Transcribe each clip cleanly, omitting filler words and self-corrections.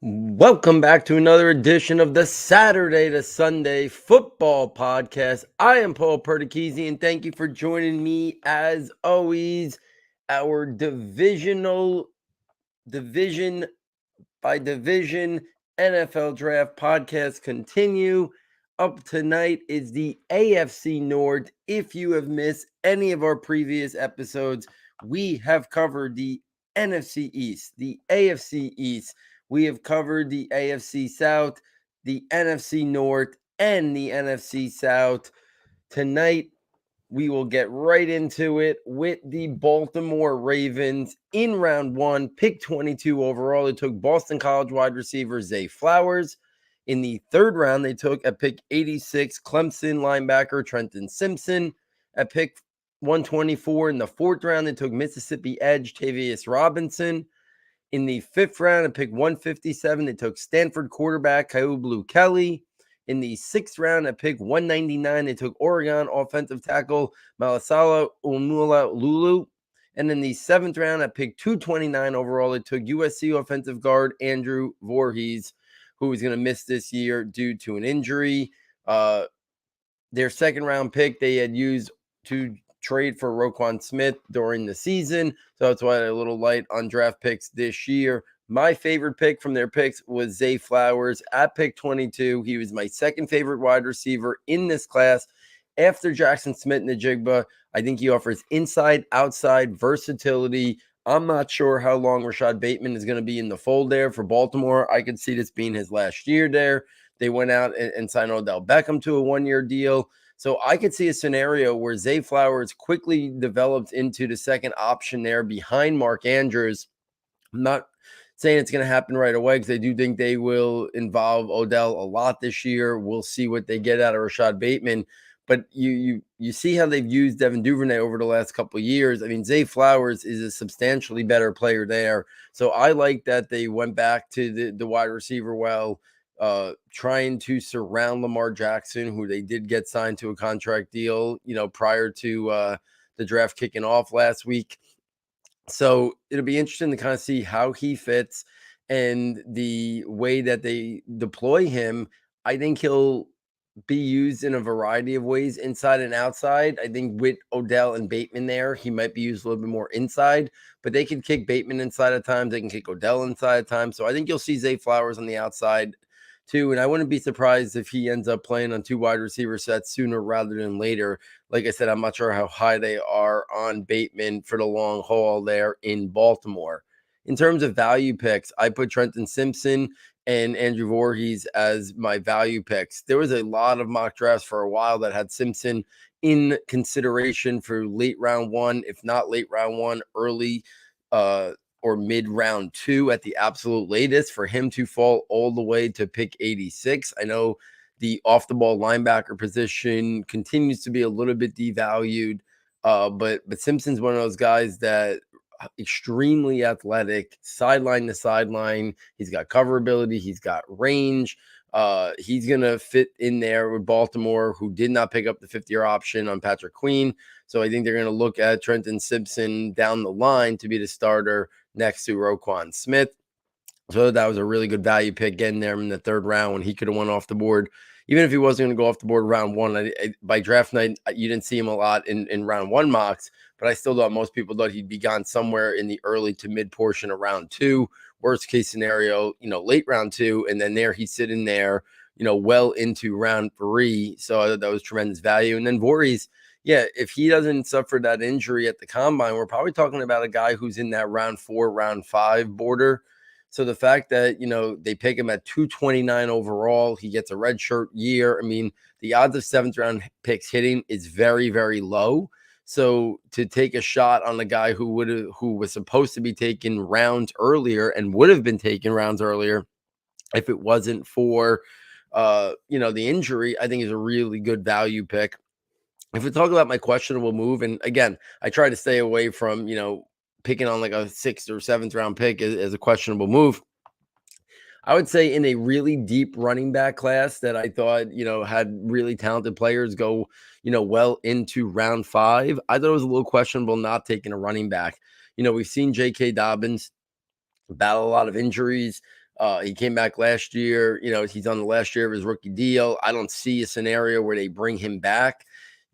Welcome back to another edition of the Saturday to Sunday Football Podcast. I am Paul Perdichizzi, and thank you for joining me as always. Our division by division NFL Draft podcast continue. Up tonight is the AFC North. If you have missed any of our previous episodes, we have covered the NFC East, the AFC East. We have covered the AFC South, the NFC North, and the NFC South. Tonight, we will get right into it with the Baltimore Ravens in round one, pick 22 overall. They took Boston College wide receiver Zay Flowers. In the third round, they took at pick 86 Clemson linebacker Trenton Simpson. At pick 124 in the fourth round, they took Mississippi edge Tavius Robinson. In the fifth round, at pick 157, they took Stanford quarterback Kaiu Kelly. In the sixth round, at pick 199, they took Oregon offensive tackle Malasala Lulu. And in the seventh round, at pick 229 overall, they took USC offensive guard Andrew Voorhees, who was going to miss this year due to an injury. Their second round pick they had used to trade for Roquan Smith during the season. So that's why they're a little light on draft picks this year. My favorite pick from their picks was Zay Flowers at pick 22. He was my second favorite wide receiver in this class after Jackson Smith and Najigba. I think he offers inside, outside versatility. I'm not sure how long Rashad Bateman is going to be in the fold there for Baltimore. I could see this being his last year there. They went out and signed Odell Beckham to a one-year deal. So I could see a scenario where Zay Flowers quickly develops into the second option there behind Mark Andrews. I'm not saying it's going to happen right away because I do think they will involve Odell a lot this year. We'll see what they get out of Rashad Bateman. But you see how they've used Devin Duvernay over the last couple of years. I mean, Zay Flowers is a substantially better player there. So I like that they went back to the wide receiver trying to surround Lamar Jackson, who they did get signed to a contract deal, prior to the draft kicking off last week. So it'll be interesting to kind of see how he fits and the way that they deploy him. I think he'll be used in a variety of ways, inside and outside. I think with Odell and Bateman there, he might be used a little bit more inside, but they can kick Bateman inside at times. They can kick Odell inside at times. So I think you'll see Zay Flowers on the outside too. And I wouldn't be surprised if he ends up playing on two wide receiver sets sooner rather than later. Like I said, I'm not sure how high they are on Bateman for the long haul there in Baltimore. In terms of value picks, I put Trenton Simpson and Andrew Voorhees as my value picks. There was a lot of mock drafts for a while that had Simpson in consideration for late round one, if not late round one, early or mid round two at the absolute latest, for him to fall all the way to pick 86. I know the off the ball linebacker position continues to be a little bit devalued, but Simpson's one of those guys that extremely athletic, sideline to sideline. He's got cover ability. He's got range. He's going to fit in there with Baltimore, who did not pick up the 50-year option on Patrick Queen. So I think they're going to look at Trenton Simpson down the line to be the starter next to Roquan Smith. So that was a really good value pick getting there in the third round when he could have went off the board. Even if he wasn't going to go off the board round one, by draft night, you didn't see him a lot in round one mocks, but I still thought most people thought he'd be gone somewhere in the early to mid portion of round two. Worst case scenario, late round two, and then there he's sitting there, well into round three. So I thought that was tremendous value. And then Voorhees, yeah, if he doesn't suffer that injury at the combine, we're probably talking about a guy who's in that round 4, round 5 border. So the fact that, they pick him at 229 overall, he gets a redshirt year. I mean, the odds of seventh round picks hitting is very, very low. So to take a shot on a guy who was supposed to be taken rounds earlier and would have been taken rounds earlier if it wasn't for, the injury, I think is a really good value pick. If we talk about my questionable move, and again, I try to stay away from, picking on like a 6th or 7th round pick as a questionable move. I would say in a really deep running back class that I thought, had really talented players go, well into round 5. I thought it was a little questionable not taking a running back. We've seen J.K. Dobbins battle a lot of injuries. He came back last year. He's on the last year of his rookie deal. I don't see a scenario where they bring him back.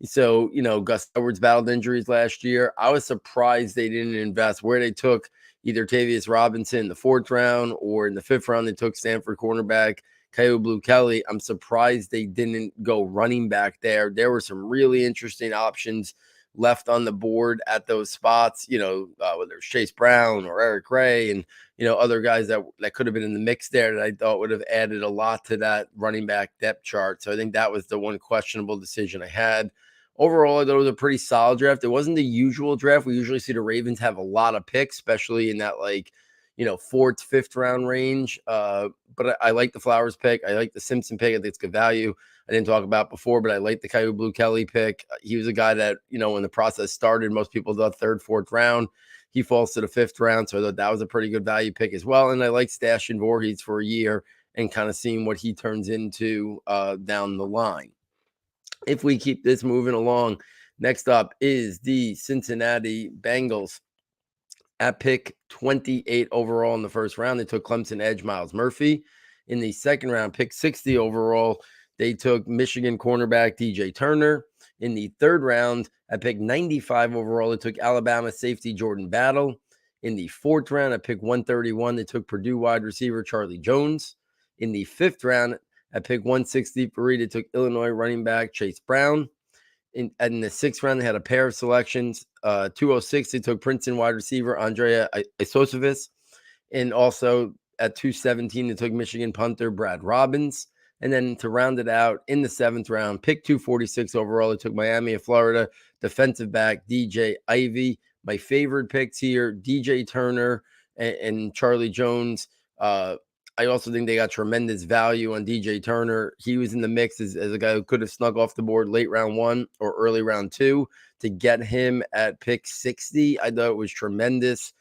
So, Gus Edwards battled injuries last year. I was surprised they didn't invest where they took either Tavius Robinson in the 4th round, or in the 5th round, they took Stanford cornerback Kyle Blue Kelly. I'm surprised they didn't go running back there. There were some really interesting options left on the board at those spots, whether it's Chase Brown or Eric Ray and, other guys that could have been in the mix there that I thought would have added a lot to that running back depth chart. So I think that was the one questionable decision I had. Overall, I thought it was a pretty solid draft. It wasn't the usual draft. We usually see the Ravens have a lot of picks, especially in that 4th, 5th round range. But I like the Flowers pick. I like the Simpson pick. I think it's good value. I didn't talk about before, but I like the Kyle Blue Kelly pick. He was a guy that, when the process started, most people thought 3rd, 4th round. He falls to the 5th round. So I thought that was a pretty good value pick as well. And I like stashing Voorhees for a year and kind of seeing what he turns into down the line. If we keep this moving along, next up is the Cincinnati Bengals. At pick 28 overall in the 1st round, they took Clemson edge Myles Murphy. In the 2nd round, pick 60 overall, they took Michigan cornerback DJ Turner. In the 3rd round, at pick 95 overall, they took Alabama safety Jordan Battle. In the 4th round, at pick 131, they took Purdue wide receiver Charlie Jones. In the 5th round, at pick 163, they took Illinois running back Chase Brown. In the 6th round, they had a pair of selections. 206, they took Princeton wide receiver Andrea Isosevis. And also at 217, they took Michigan punter Brad Robbins. And then to round it out, in the 7th round, pick 246 overall, they took Miami of Florida defensive back DJ Ivey. My favorite picks here, DJ Turner and Charlie Jones. I also think they got tremendous value on DJ Turner. He was in the mix as a guy who could have snuck off the board late round 1 or early round 2. To get him at pick 60, I thought it was tremendous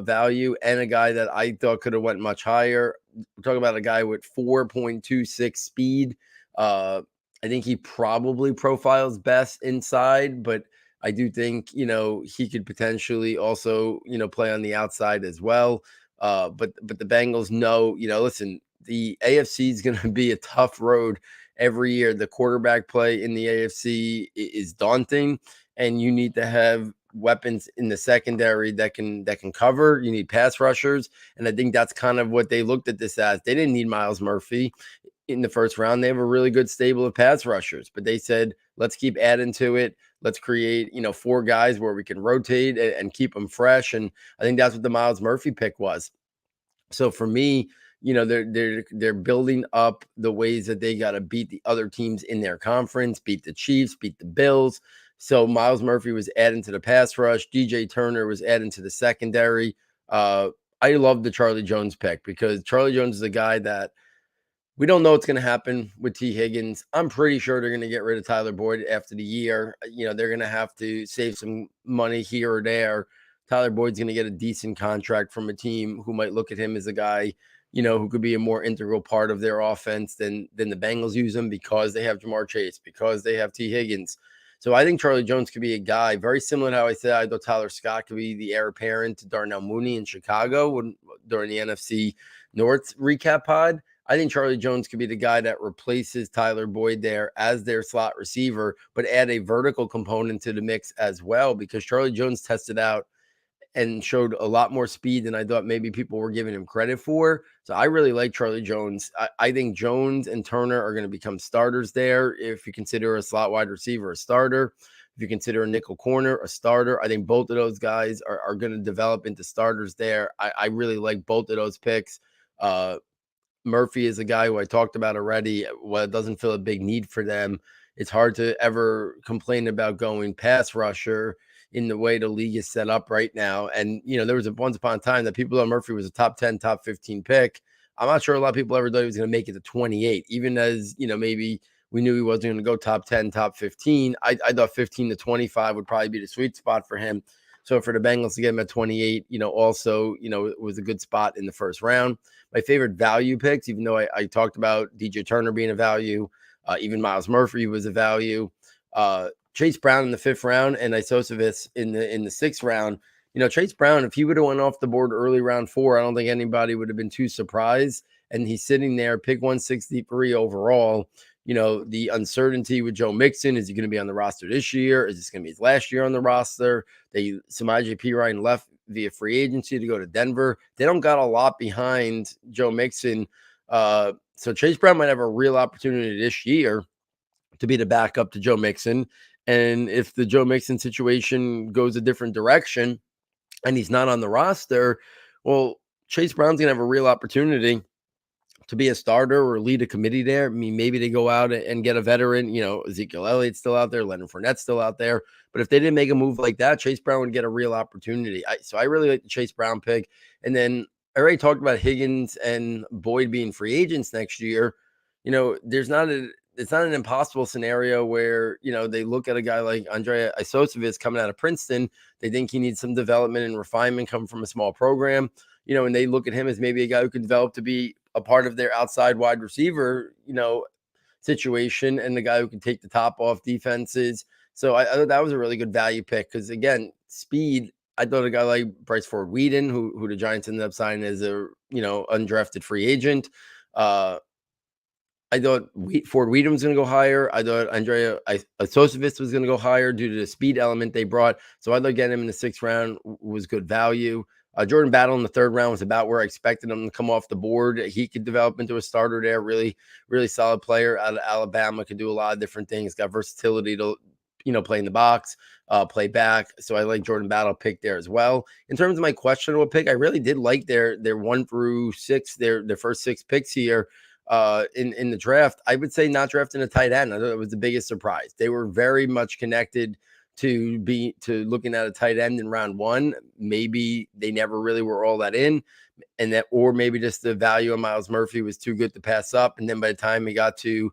value, and a guy that I thought could have went much higher. We're talking about a guy with 4.26 speed. I think he probably profiles best inside, but I do think, he could potentially also, play on the outside as well. But the Bengals know, listen, the AFC is going to be a tough road every year. The quarterback play in the AFC is daunting, and you need to have weapons in the secondary that can cover. You need pass rushers, and I think that's kind of what they looked at this as. They didn't need Myles Murphy in the 1st round. They have a really good stable of pass rushers, but they said, let's keep adding to it. Let's create, 4 guys where we can rotate and keep them fresh. And I think that's what the Myles Murphy pick was. So for me, they're building up the ways that they got to beat the other teams in their conference, beat the Chiefs, beat the Bills. So Myles Murphy was adding to the pass rush. DJ Turner was adding to the secondary. I love the Charlie Jones pick because Charlie Jones is a guy that we don't know what's going to happen with T. Higgins. I'm pretty sure they're going to get rid of Tyler Boyd after the year. They're going to have to save some money here or there. Tyler Boyd's going to get a decent contract from a team who might look at him as a guy, who could be a more integral part of their offense than the Bengals use him because they have Jamar Chase, because they have T. Higgins. So I think Charlie Jones could be a guy very similar to how I said I thought Tyler Scott could be the heir apparent to Darnell Mooney in Chicago during the NFC North recap pod. I think Charlie Jones could be the guy that replaces Tyler Boyd there as their slot receiver, but add a vertical component to the mix as well, because Charlie Jones tested out and showed a lot more speed than I thought maybe people were giving him credit for. So I really like Charlie Jones. I think Jones and Turner are going to become starters there. If you consider a slot wide receiver a starter, if you consider a nickel corner a starter, I think both of those guys are going to develop into starters there. I really like both of those picks. Murphy is a guy who I talked about already. While it doesn't feel a big need for them, it's hard to ever complain about going pass rusher in the way the league is set up right now. And, there was once upon a time that people thought Murphy was a top 10, top 15 pick. I'm not sure a lot of people ever thought he was going to make it to 28, even as, maybe we knew he wasn't going to go top 10, top 15. I thought 15 to 25 would probably be the sweet spot for him. So for the Bengals to get him at 28, also, it was a good spot in the 1st round. My favorite value picks, even though I talked about DJ Turner being a value, even Myles Murphy was a value. Chase Brown in the 5th round and Isosevis in the 6th round. Chase Brown, if he would have went off the board early round 4, I don't think anybody would have been too surprised. And he's sitting there, pick 163 overall. The uncertainty with Joe Mixon, is he going to be on the roster this year? Is this going to be his last year on the roster? Samaje Perine left via free agency to go to Denver. They don't got a lot behind Joe Mixon. So Chase Brown might have a real opportunity this year to be the backup to Joe Mixon. And if the Joe Mixon situation goes a different direction and he's not on the roster, well, Chase Brown's going to have a real opportunity to be a starter or lead a committee there. I mean, maybe they go out and get a veteran. Ezekiel Elliott's still out there, Leonard Fournette's still out there. But if they didn't make a move like that, Chase Brown would get a real opportunity. So I really like the Chase Brown pick. And then I already talked about Higgins and Boyd being free agents next year. It's not an impossible scenario where, they look at a guy like Andrea Isosevich coming out of Princeton. They think he needs some development and refinement coming from a small program, and they look at him as maybe a guy who could develop to be a part of their outside wide receiver, situation, and the guy who can take the top off defenses. So I thought that was a really good value pick because, again, speed. I thought a guy like Bryce Ford Whedon, who the Giants ended up signing as a, undrafted free agent. I thought Ford Whedon was going to go higher. I thought Andrea Isosevich was going to go higher due to the speed element they brought. So I thought getting him in the 6th round was good value. Jordan Battle in the 3rd round was about where I expected him to come off the board. He could develop into a starter there. Really, really solid player out of Alabama. Could do a lot of different things. Got versatility to, play in the box, play back. So I like Jordan Battle pick there as well. In terms of my questionable pick, I really did like their 1 through 6, their first 6 picks here in the draft. I would say not drafting a tight end. I thought it was the biggest surprise. They were very much connected to looking at a tight end in round 1. Maybe they never really were all that in, or maybe just the value of Myles Murphy was too good to pass up. And then by the time he got to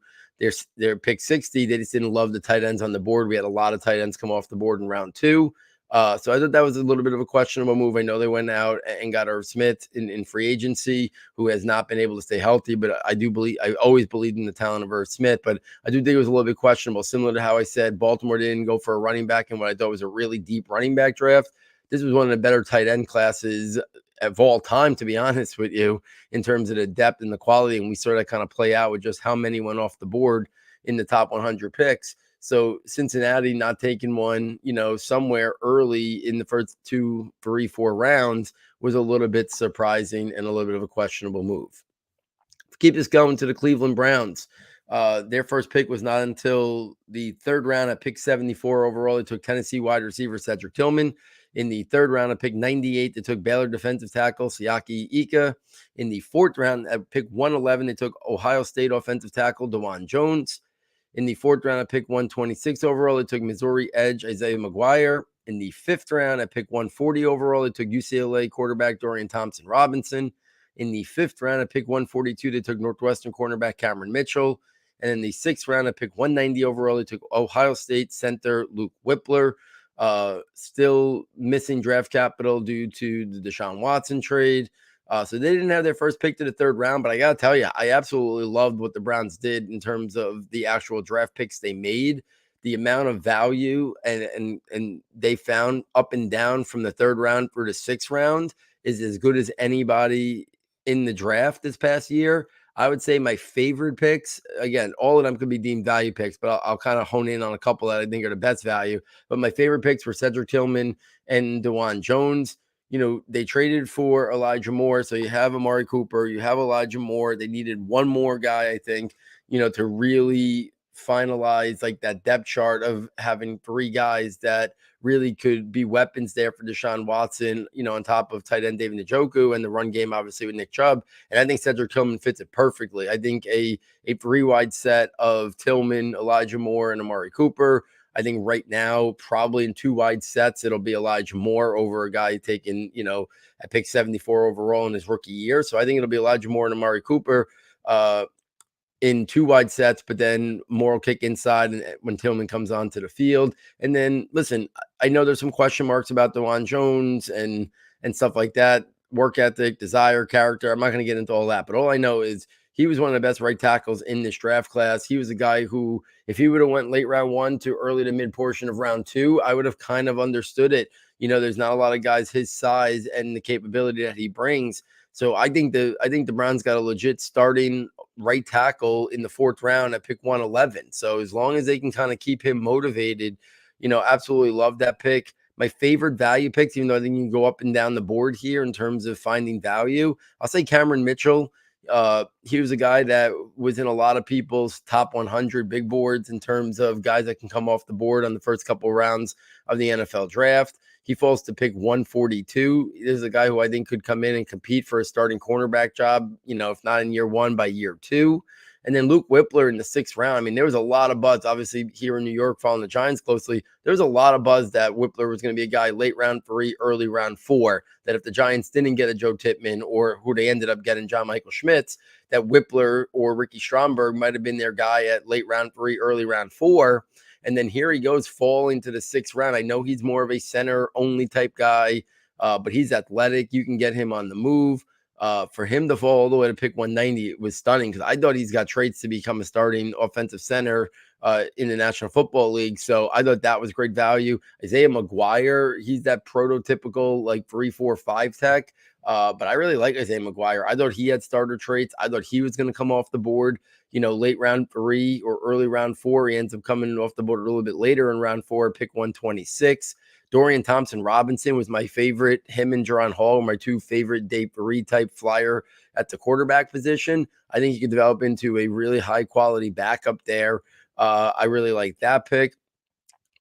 their pick 60, they just didn't love the tight ends on the board. We had a lot of tight ends come off the board in round 2. So I thought that was a little bit of a questionable move. I know they went out and got Irv Smith in free agency, who has not been able to stay healthy, but I always believed in the talent of Irv Smith, but I do think it was a little bit questionable, similar to how I said Baltimore didn't go for a running back in what I thought was a really deep running back draft. This was one of the better tight end classes of all time, to be honest with you, in terms of the depth and the quality. And we saw that kind of play out with just how many went off the board in the top 100 picks. So Cincinnati not taking one, somewhere early in the first 2, 3, 4 rounds was a little bit surprising and a little bit of a questionable move. Keep this going to the Cleveland Browns. Their first pick was not until the 3rd round at pick 74 overall. They took Tennessee wide receiver Cedric Tillman. In the 3rd round at pick 98, they took Baylor defensive tackle Siaki Ika. In the 4th round at pick 111, they took Ohio State offensive tackle DeJuan Jones. In the 4th round, at pick 126 overall, they took Missouri edge Isaiah McGuire. In the 5th round, at pick 140 overall, they took UCLA quarterback Dorian Thompson-Robinson. In the 5th round, at pick 142, they took Northwestern cornerback Cameron Mitchell. And in the 6th round, at pick 190 overall, they took Ohio State center Luke Whippler. Still missing draft capital due to the Deshaun Watson trade. So they didn't have their first pick to the 3rd round, but I got to tell you, I absolutely loved what the Browns did in terms of the actual draft picks they made, the amount of value and they found up and down from the 3rd round for the 6th round is as good as anybody in the draft this past year. I would say my favorite picks, again, all of them could be deemed value picks, but I'll kind of hone in on a couple that I think are the best value. But my favorite picks were Cedric Tillman and DeJuan Jones. They traded for Elijah Moore. So you have Amari Cooper, you have Elijah Moore. They needed one more guy, I think, to really finalize like that depth chart of having 3 guys that really could be weapons there for Deshaun Watson, on top of tight end David Njoku and the run game, obviously, with Nick Chubb. And I think Cedric Tillman fits it perfectly. I think a 3-wide set of Tillman, Elijah Moore, and Amari Cooper. I think right now, probably in 2-wide sets, it'll be Elijah Moore over a guy taken, at pick 74 overall in his rookie year. So I think it'll be Elijah Moore and Amari Cooper in 2-wide sets, but then Moore will kick inside and when Tillman comes onto the field. And then, listen, I know there's some question marks about DeJuan Jones and stuff like that, work ethic, desire, character. I'm not going to get into all that, but all I know is he was one of the best right tackles in this draft class. He was a guy who, if he would have went late round 1 to early to mid portion of round 2, I would have kind of understood it. There's not a lot of guys his size and the capability that he brings. So I think the Browns got a legit starting right tackle in the 4th round at pick 111. So as long as they can kind of keep him motivated, absolutely love that pick. My favorite value picks, even though I think you can go up and down the board here in terms of finding value, I'll say Cameron Mitchell. He was a guy that was in a lot of people's top 100 big boards in terms of guys that can come off the board on the first couple of rounds of the NFL draft. He falls to pick 142. This is a guy who I think could come in and compete for a starting cornerback job, if not in year 1, by year 2. And then Luke Whippler in the 6th round. I mean, there was a lot of buzz, obviously, here in New York, following the Giants closely. There was a lot of buzz that Whippler was going to be a guy late round 3, early round 4, that if the Giants didn't get a Joe Tippmann, or who they ended up getting, John Michael Schmitz, that Whippler or Ricky Stromberg might have been their guy at late round 3, early round 4. And then here he goes falling to the 6th round. I know he's more of a center-only type guy, but he's athletic. You can get him on the move. For him to fall all the way to pick 190, it was stunning, because I thought he's got traits to become a starting offensive center in the National Football League. So I thought that was great value. Isaiah McGuire, he's that prototypical like 3-4-5 tech. But I really like Isaiah McGuire. I thought he had starter traits. I thought he was going to come off the board, late round 3 or early round 4. He ends up coming off the board a little bit later in round 4, pick 126. Dorian Thompson-Robinson was my favorite. Him and Jaron Hall were my 2 favorite Dave Barry type flyer at the quarterback position. I think he could develop into a really high quality backup there. I really like that pick.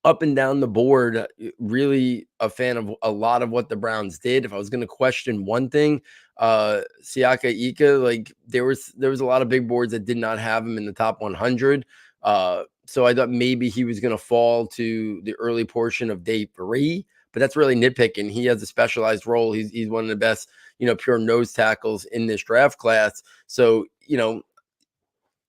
Up and down the board, really a fan of a lot of what the Browns did. If I was going to question one thing, Siaka Ika, like there was a lot of big boards that did not have him in the top 100. So I thought maybe he was going to fall to the early portion of day 3, but that's really nitpicking. He has a specialized role. He's one of the best, pure nose tackles in this draft class. So,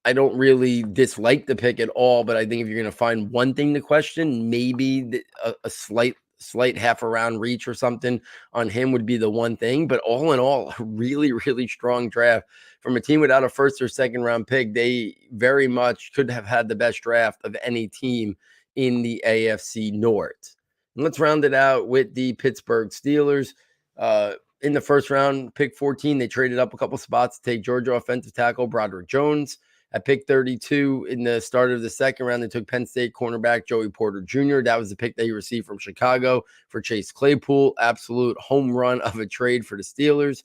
I don't really dislike the pick at all, but I think if you're going to find one thing to question, maybe a slight half a round reach or something on him would be the one thing. But all in all, a really, really strong draft from a team without a 1st or 2nd round pick. They very much could have had the best draft of any team in the AFC North. And let's round it out with the Pittsburgh Steelers. In the 1st round, pick 14, they traded up a couple spots to take Georgia offensive tackle Broderick Jones. At pick 32 in the start of the 2nd round, they took Penn State cornerback Joey Porter Jr. That was the pick they received from Chicago for Chase Claypool. Absolute home run of a trade for the Steelers.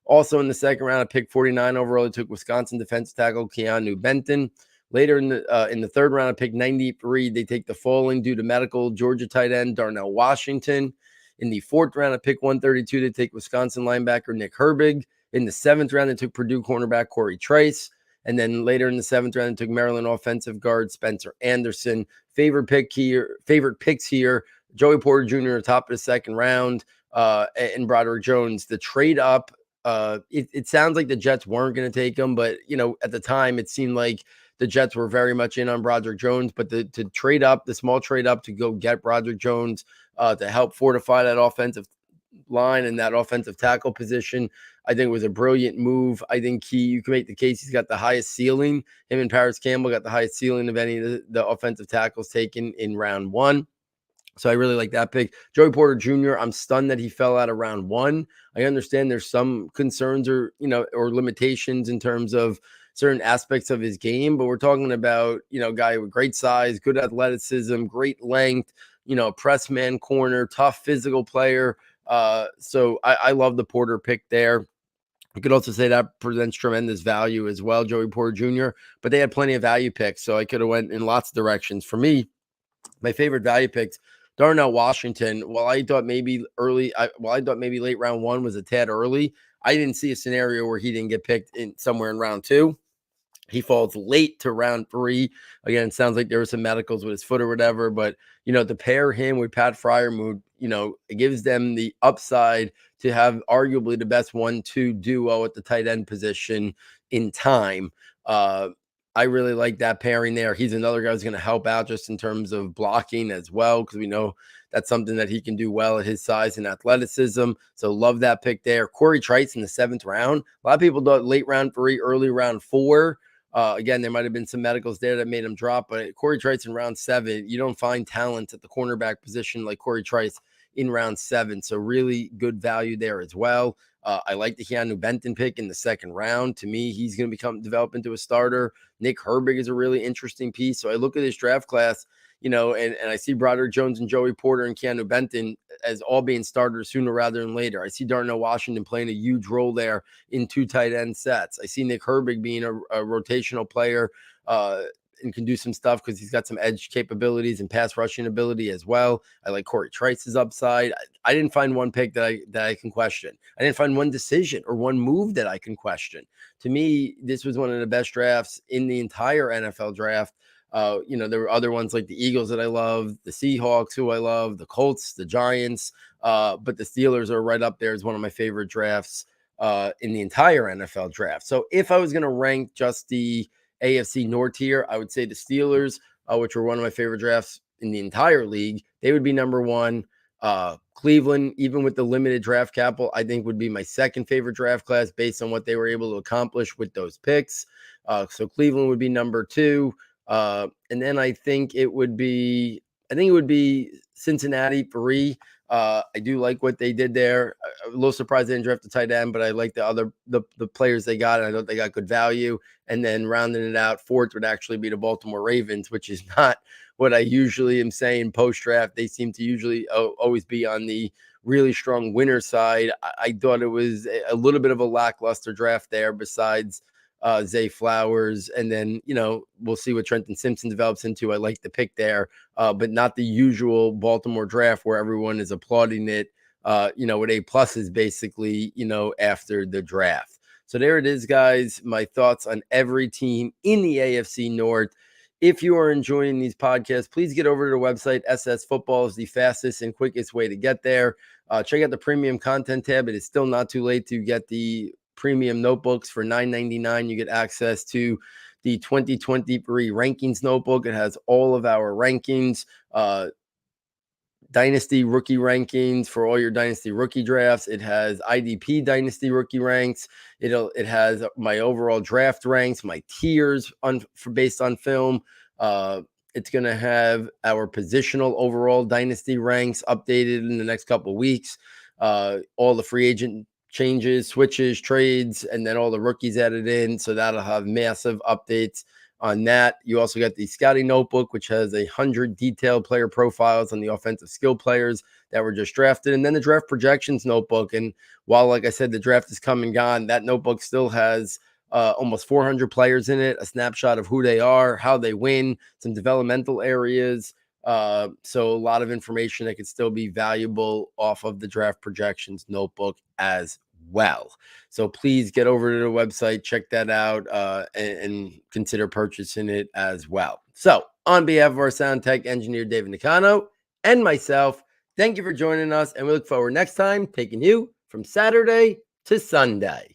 Also in the 2nd round, at pick 49 overall, they took Wisconsin defensive tackle Keanu Benton. Later in the 3rd round, at pick 93, they take the falling due to medical Georgia tight end Darnell Washington. In the 4th round, at pick 132, they take Wisconsin linebacker Nick Herbig. In the 7th round, they took Purdue cornerback Corey Trice. And then later in the 7th round, they took Maryland offensive guard Spencer Anderson. Favorite picks here, Joey Porter Jr. top of the 2nd round, and Broderick Jones. The trade up, it sounds like the Jets weren't going to take him, but at the time it seemed like the Jets were very much in on Broderick Jones. But to trade up, the small trade up to go get Broderick Jones to help fortify that offensive line and that offensive tackle position, I think it was a brilliant move. I think you can make the case he's got the highest ceiling. Him and Paris Campbell got the highest ceiling of any of the offensive tackles taken in round 1. So I really like that pick. Joey Porter Jr., I'm stunned that he fell out of round 1. I understand there's some concerns or limitations in terms of certain aspects of his game, but we're talking about, a guy with great size, good athleticism, great length, press man corner, tough physical player. So I love the Porter pick there. You could also say that presents tremendous value as well, Joey Porter Jr., but they had plenty of value picks, so I could have went in lots of directions. For me, my favorite value picks, Darnell Washington. While I thought maybe late round 1 was a tad early, I didn't see a scenario where he didn't get picked in somewhere in round 2. He falls late to round 3. Again, it sounds like there were some medicals with his foot or whatever, but, to pair him with Pat Freiermuth, it gives them the upside to have arguably the best 1-2 duo at the tight end position in time. I really like that pairing there. He's another guy who's going to help out just in terms of blocking as well, because we know That's something that he can do well at his size and athleticism. So love that pick there. Corey Trice in the 7th round. A lot of people thought late round 3, early round 4. Again, there might have been some medicals there that made him drop, but Corey Trice in round 7, you don't find talent at the cornerback position like Corey Trice in round 7. So really good value there as well. I like the Keanu Benton pick in the 2nd round. To me, he's going to develop into a starter. Nick Herbig is a really interesting piece. So I look at this draft class, and I see Broderick Jones and Joey Porter and Keanu Benton as all being starters sooner rather than later. I see Darnell Washington playing a huge role there in 2 tight end sets. I see Nick Herbig being a rotational player and can do some stuff because he's got some edge capabilities and pass rushing ability as well. I like Corey Trice's upside. I didn't find one pick that I can question. I didn't find one decision or one move that I can question. To me, this was one of the best drafts in the entire NFL draft. There were other ones like the Eagles that I love, the Seahawks, who I love, the Colts, the Giants, but the Steelers are right up there as one of my favorite drafts in the entire NFL draft. So if I was going to rank just the AFC North here, I would say the Steelers, which were one of my favorite drafts in the entire league, they would be number 1. Cleveland, even with the limited draft capital, I think would be my 2nd favorite draft class based on what they were able to accomplish with those picks. So Cleveland would be number 2. And then I think it would be Cincinnati 3. I do like what they did there. I'm a little surprised they didn't draft the tight end, but I like the players they got, and I thought they got good value. And then rounding it out, 4th would actually be the Baltimore Ravens, which is not what I usually am saying post-draft. They seem to usually always be on the really strong winner side. I thought it was a little bit of a lackluster draft there besides Zay Flowers. And then, we'll see what Trenton Simpson develops into. I like the pick there, but not the usual Baltimore draft where everyone is applauding it, with A pluses basically, after the draft. So there it is, guys. My thoughts on every team in the AFC North. If you are enjoying these podcasts, please get over to the website. SS Football is the fastest and quickest way to get there. Check out the premium content tab. It is still not too late to get the premium notebooks for $9.99. You get access to the 2023 rankings notebook. It has all of our rankings, dynasty rookie rankings for all your dynasty rookie drafts. It has IDP dynasty rookie ranks. It has my overall draft ranks, my tiers based on film. It's going to have our positional overall dynasty ranks updated in the next couple of weeks. All the free agent changes, switches, trades, and then all the rookies added in. So that'll have massive updates on that. You also got the scouting notebook, which has 100 detailed player profiles on the offensive skill players that were just drafted. And then the draft projections notebook. And while, like I said, the draft is come and gone, that notebook still has almost 400 players in it, a snapshot of who they are, how they win, some developmental areas. So a lot of information that could still be valuable off of the draft projections notebook as well. So please get over to the website, check that out, and consider purchasing it as well. So on behalf of our sound tech engineer, David Nakano, and myself, thank you for joining us. And we look forward next time taking you from Saturday to Sunday.